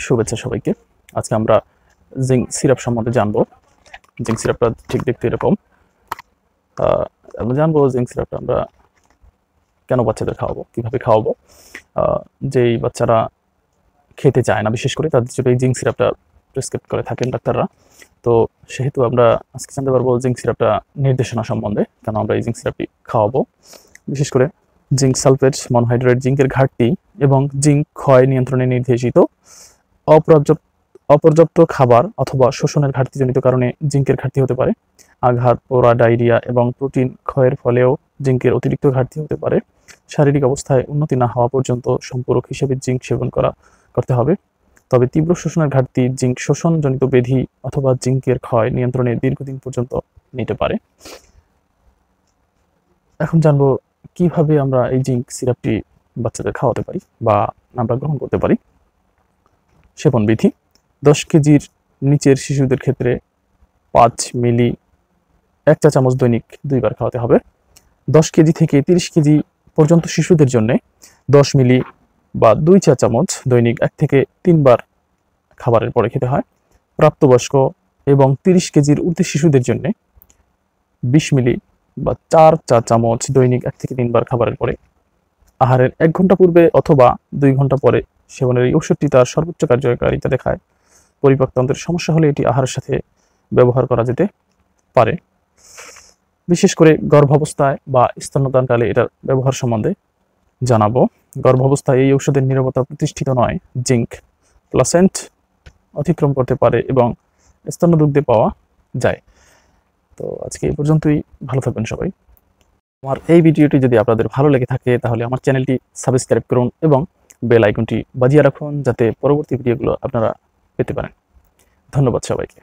শুভেচ্ছা সবাইকে। আজকে আমরা জিঙ্ক সিরাপ সম্বন্ধে জানবো। জিঙ্ক সিরাপটা ঠিক দেখতে এরকম। আমরা জানবো জিঙ্ক সিরাপটা আমরা কেন বাচ্চাদের খাওয়াবো, কিভাবে খাওয়াবো। যেই বাচ্চারা খেতে চায় না, বিশেষ করে তাদের জন্য এই জিঙ্ক সিরাপটা প্রেসক্রাইব করে থাকেন ডাক্তাররা। তো সেহেতু আমরা আজকে জানতে পারবো জিঙ্ক সিরাপটা নির্দেশনা সম্বন্ধে, কেন আমরা এই জিঙ্ক সিরাপটি খাওয়াবো। বিশেষ করে জিঙ্ক সালফেট, মনোহাইড্রেট, জিঙ্কের ঘাটতি এবং জিঙ্ক ক্ষয় নিয়ন্ত্রণে নির্দেশিত অপর্যাপ্ত খাবার অথবা শোষণের ঘাটতিজনিত কারণে জিঙ্কের ঘাটতি হতে পারে। আঘাত, পোড়া, ডায়রিয়া এবং প্রোটিন ক্ষয়ের ফলেও জিঙ্কের অতিরিক্ত ঘাটতি হতে পারে। শারীরিক অবস্থায় উন্নতি না হওয়া পর্যন্ত সম্পূরক হিসেবে জিঙ্ক সেবন করতে হবে। তবে তীব্র শোষণের ঘাটতি জিঙ্ক শোষণজনিত ব্যাধি অথবা জিঙ্কের ক্ষয় নিয়ন্ত্রণে দীর্ঘদিন পর্যন্ত নিতে পারে। এখন জানবো কিভাবে আমরা এই জিঙ্ক সিরাপটি বাচ্চাদের খাওয়াতে পারি বা আমরা গ্রহণ করতে পারি। সেবন বিধি: 10 কেজির নিচের শিশুদের ক্ষেত্রে 5 মিলি 1 চা চামচ দৈনিক 2 বার খাওয়াতে হবে। 10 কেজি থেকে 30 কেজি পর্যন্ত শিশুদের জন্য 10 মিলি বা 2 চা চামচ দৈনিক 1 থেকে 3 বার খাবারের পরে খেতে হয়। প্রাপ্তবয়স্ক এবং 30 কেজির ঊর্ধ্বে শিশুদের জন্য 20 মিলি বা 4 চা চামচ দৈনিক 1 থেকে 3 বার খাবারের পরে। আহারের 1 ঘন্টা পূর্বে অথবা 2 ঘন্টা পরে সেবনের এই ওষুধটি তার সর্বোচ্চ কার্যকারিতা দেখায়। পরিপাকতন্ত্রের সমস্যা হলে এটি আহারের সাথে ব্যবহার করা যেতে পারে। বিশেষ করে গর্ভাবস্থায় বা স্তন্যদানকালে এটার ব্যবহার সম্বন্ধে জানাবো। গর্ভাবস্থায় এই ঔষধের নিরাপত্তা প্রতিষ্ঠিত নয়। জিঙ্ক প্লাসেন্ট অতিক্রম করতে পারে এবং স্তন্যদুগ্ধে পাওয়া যায়। তো আজকে এই পর্যন্তই। ভালো থাকবেন সবাই। আমার এই ভিডিওটি যদি আপনাদের ভালো লেগে থাকে তাহলে আমার চ্যানেলটি সাবস্ক্রাইব করুন এবং বেল আইকনটি বাজিয়ে রাখুন, যাতে পরবর্তী ভিডিওগুলো আপনারা পেতে পারেন। ধন্যবাদ সবাইকে।